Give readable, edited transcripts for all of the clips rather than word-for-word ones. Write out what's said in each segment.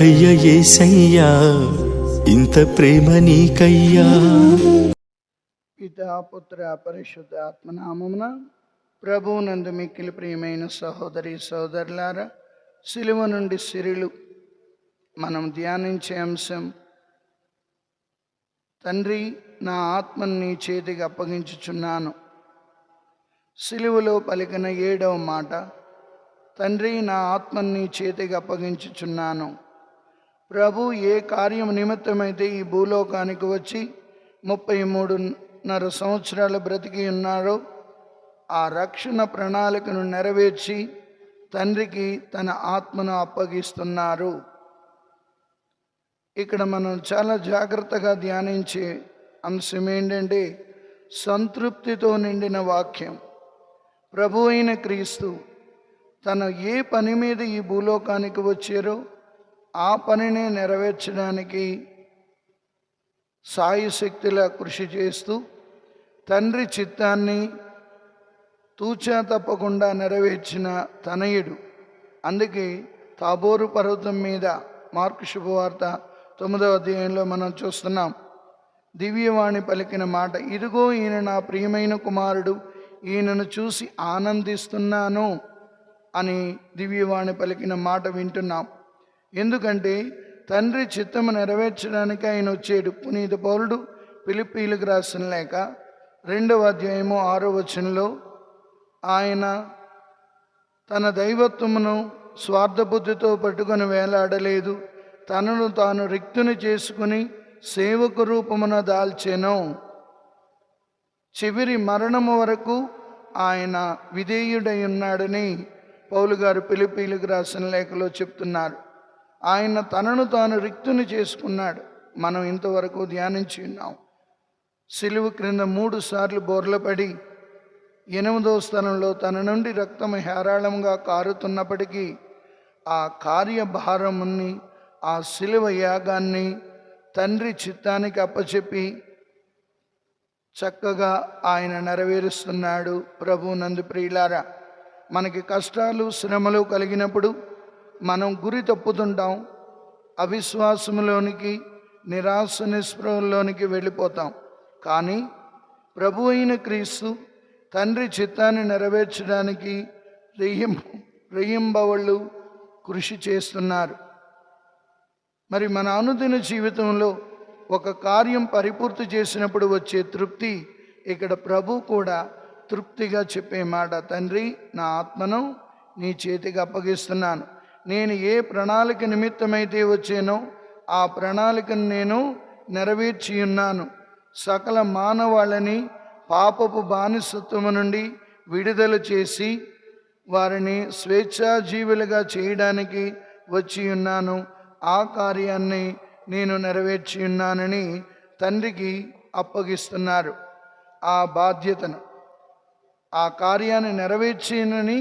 అయ్య యేసయ్యా ఇంత ప్రేమ నీకయ్యా. పితా పుత్ర పరిశుద్ధ ఆత్మనామమున ప్రభువునందు మిక్కిలి ప్రియమైన సహోదరి సహోదరులారా, సిలువ నుండి సిరులు మనం ధ్యానించే అంశం, తండ్రి నా ఆత్మని నీ చేతికి అప్పగించుచున్నాను. సిలువలో పలికిన 7వ మాట, తండ్రి నా ఆత్మని నీ చేతికి అప్పగించుచున్నాను. ప్రభు ఏ కార్యం నిమిత్తమైతే ఈ భూలోకానికి వచ్చి 33.5 సంవత్సరాలు బ్రతికి ఉన్నారో ఆ రక్షణ ప్రణాళికను నెరవేర్చి తండ్రికి తన ఆత్మను అప్పగిస్తున్నారు. ఇక్కడ మనం చాలా జాగ్రత్తగా ధ్యానించే అంశం ఏంటంటే, సంతృప్తితో నిండిన వాక్యం. ప్రభు అయిన క్రీస్తు తన ఏ పని మీద ఈ భూలోకానికి వచ్చారో ఆ పనిని నెరవేర్చడానికి సాయశక్తిలా కృషి చేస్తూ తండ్రి చిత్తాన్ని తూచా తప్పకుండా నెరవేర్చిన తనయుడు. అందుకే తాబోరు పర్వతం మీద మార్కు శుభవార్త 9వ అధ్యాయంలో మనం చూస్తున్నాం, దివ్యవాణి పలికిన మాట, ఇదిగో ఈయన నా ప్రియమైన కుమారుడు, ఈయనను చూసి ఆనందిస్తున్నాను అని దివ్యవాణి పలికిన మాట వింటున్నాం. ఎందుకంటే తండ్రి చిత్తము నెరవేర్చడానికి ఆయన వచ్చాడు. పునీత పౌలుడు ఫిలిప్పీలకు రాసిన లేఖ 2వ అధ్యాయము 6వ వచనంలో ఆయన తన దైవత్వమును స్వార్థబుద్ధితో పట్టుకొని వేలాడలేదు, తనను తాను రిక్తుని చేసుకుని సేవకు రూపమున దాల్చెను. చివరి మరణము వరకు ఆయన విధేయుడై ఉన్నాడని పౌలు గారు ఫిలిప్పీలకు రాసిన లేఖలో చెప్తున్నారు. ఆయన తనను తాను రిక్తుని చేసుకున్నాడు. మనం ఇంతవరకు ధ్యానించి ఉన్నాం. సిలువ క్రింద 3 సార్లు బోర్లపడి 8వ స్థలంలో తన నుండి రక్తం హేరాళంగా కారుతున్నప్పటికీ ఆ కార్యభారముని, ఆ సిలువ యాగాన్ని తండ్రి చిత్తానికి అప్పచెప్పి చక్కగా ఆయన నెరవేరుస్తున్నాడు. ప్రభువునందు ప్రియులారా, మనకి కష్టాలు శ్రమలు కలిగినప్పుడు మనం గురి తప్పుతుంటాం, అవిశ్వాసంలోనికి, నిరాశ నిస్పృహల్లోనికి వెళ్ళిపోతాం. కానీ ప్రభు అయిన క్రీస్తు తండ్రి చిత్తాన్ని నెరవేర్చడానికి రెయ్యింబవళ్ళు కృషి చేస్తున్నారు. మరి మన అనుదిన జీవితంలో ఒక కార్యం పరిపూర్తి చేసినప్పుడు వచ్చే తృప్తి, ఇక్కడ ప్రభు కూడా తృప్తిగా చెప్పే మాట, తండ్రి నా ఆత్మను నీ చేతికి అప్పగిస్తున్నాను. నేను ఏ ప్రణాళిక నిమిత్తమైతే వచ్చానో ఆ ప్రణాళికను నేను నెరవేర్చి ఉన్నాను. సకల మానవాళిని పాపపు బానిసత్వము నుండి విడుదల చేసి వారిని స్వేచ్ఛాజీవులుగా చేయడానికి వచ్చి ఉన్నాను. ఆ కార్యాన్ని నేను నెరవేర్చి ఉన్నానని తండ్రికి అప్పగిస్తున్నారు. ఆ బాధ్యతను, ఆ కార్యాన్ని నెరవేర్చినని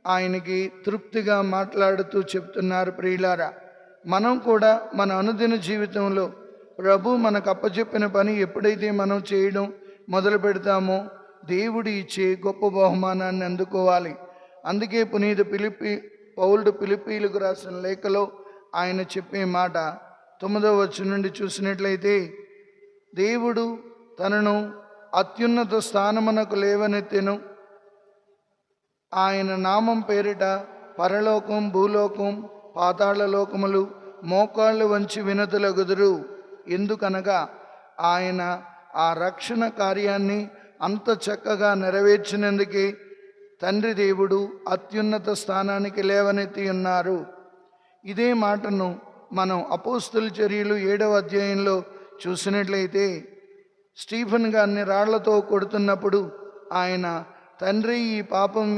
ఆయనకి తృప్తిగా మాట్లాడుతూ చెప్తున్నారు. ప్రియులారా, మనం కూడా మన అనుదిన జీవితంలో ప్రభు మనకు అప్పచెప్పిన పని ఎప్పుడైతే మనం చేయడం మొదలు పెడతామో దేవుడు ఇచ్చే గొప్ప బహుమానాన్ని అందుకోవాలి. అందుకే పునీత పౌలుడు ఫిలిప్పీలకు రాసిన లేఖలో ఆయన చెప్పే మాట 9వ వచనం నుండి చూసినట్లయితే, దేవుడు తనను అత్యున్నత స్థానమునకు లేవనెత్తెను, ఆయన నామం పేరిట పరలోకం, భూలోకం, పాతాళ లోకములు మోకాళ్ళు వంచి వినతులగుదురు. ఎందుకనగా ఆయన ఆ రక్షణ కార్యాన్ని అంత చక్కగా నెరవేర్చినందుకే తండ్రి దేవుడు అత్యున్నత స్థానానికి లేవనెత్తి ఉన్నారు. ఇదే మాటను మనం అపోస్తలుల చర్యలు 7వ అధ్యాయంలో చూసినట్లయితే, స్టీఫెన్ గారిని రాళ్లతో కొడుతున్నప్పుడు ఆయన, తండ్రి ఈ పాపం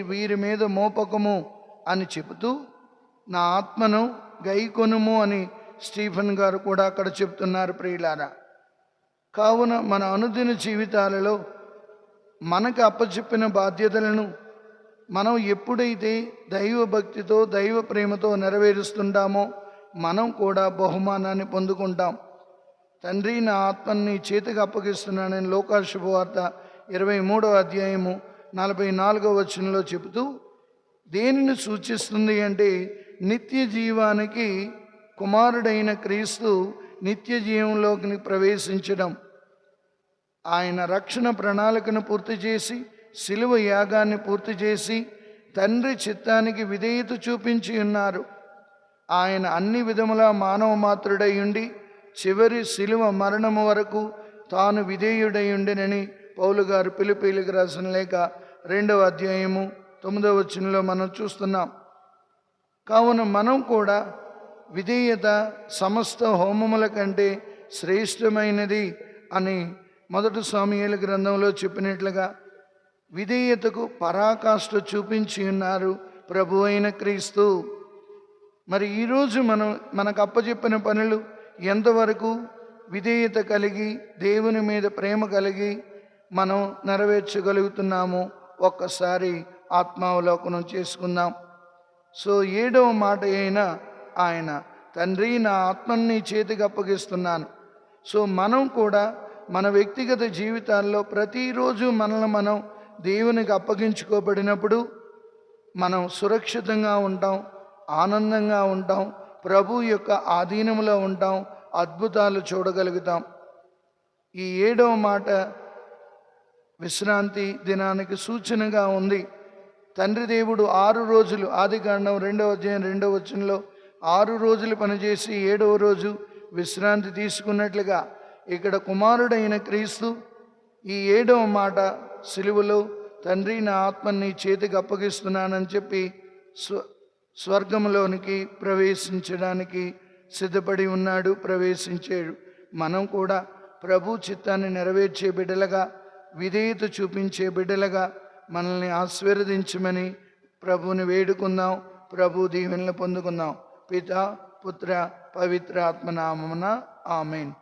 వీరి మీద మోపకము అని చెబుతూ నా ఆత్మను గైకొనుము అని స్టీఫెన్ గారు కూడా అక్కడ చెప్తున్నారు. ప్రియులారా, కావున మన అనుదిన జీవితాలలో మనకు అప్పచెప్పిన బాధ్యతలను మనం ఎప్పుడైతే దైవ భక్తితో, దైవ ప్రేమతో నెరవేరుస్తుంటామో మనం కూడా బహుమానాన్ని పొందుకుంటాం. తండ్రి నా ఆత్మని చేతికి అప్పగిస్తున్నానని లోకాసు శుభవార్త 23వ అధ్యాయము 44వ వచనంలో చెబుతూ, దేనిని సూచిస్తుంది అంటే నిత్య జీవానికి కుమారుడైన క్రీస్తు నిత్య జీవంలోకి ప్రవేశించడం, ఆయన రక్షణ ప్రణాళికను పూర్తి చేసి శిలువ యాగాన్ని పూర్తి చేసి తండ్రి చిత్తానికి విధేయత చూపించి ఉన్నారు. ఆయన అన్ని విధముల మానవ మాత్రుడై ఉండి చివరి శిలువ మరణము వరకు తాను విధేయుడై ఉండెనని పౌలు గారు ఫిలిప్పీయులకు రాసిన లేఖ 2వ అధ్యాయము 9వ వచనంలో మనం చూస్తున్నాం. కావున మనం కూడా విధేయత సమస్త హోమముల కంటే శ్రేష్టమైనది అని 1 సమూయేలు గ్రంథంలో చెప్పినట్లుగా విధేయతకు పరాకాష్ఠ చూపించి ఉన్నారు ప్రభు అయిన క్రీస్తు. మరి ఈరోజు మనకు అప్పచెప్పిన పనులు ఎంతవరకు విధేయత కలిగి దేవుని మీద ప్రేమ కలిగి మనం నెరవేర్చగలుగుతున్నామో ఒక్కసారి ఆత్మావలోకనం చేసుకుందాం. సో 7వ మాట అయినా ఆయన తండ్రి నా ఆత్మని నీ చేతికి అప్పగిస్తున్నాను. సో మనం కూడా మన వ్యక్తిగత జీవితాల్లో ప్రతిరోజు మనల్ని మనం దేవునికి అప్పగించుకోబడినప్పుడు మనం సురక్షితంగా ఉంటాం, ఆనందంగా ఉంటాం, ప్రభు యొక్క ఆధీనంలో ఉంటాం, అద్భుతాలు చూడగలుగుతాం. ఈ 7వ మాట విశ్రాంతి దినానికి సూచనగా ఉంది. తండ్రి దేవుడు 6 రోజులు, ఆదికాండం 2వ అధ్యాయం 2వ వచనంలో 6 రోజులు పనిచేసి 7వ రోజు విశ్రాంతి తీసుకున్నట్లుగా ఇక్కడ కుమారుడైన క్రీస్తు ఈ 7వ మాట సిలువలో తండ్రి నా ఆత్మని నీ చేతికి అప్పగిస్తున్నానని చెప్పి స్వర్గంలోనికి ప్రవేశించడానికి సిద్ధపడి ఉన్నాడు, ప్రవేశించాడు. మనం కూడా ప్రభు చిత్తాన్ని నెరవేర్చే బిడ్డలుగా, విధేయత చూపించే బిడ్డలుగా మనల్ని ఆశీర్వదించమని ప్రభువుని వేడుకుందాం. ప్రభు దీవెనలు పొందుకుందాం. పిత పుత్ర పవిత్ర ఆత్మనామమున ఆమేన్.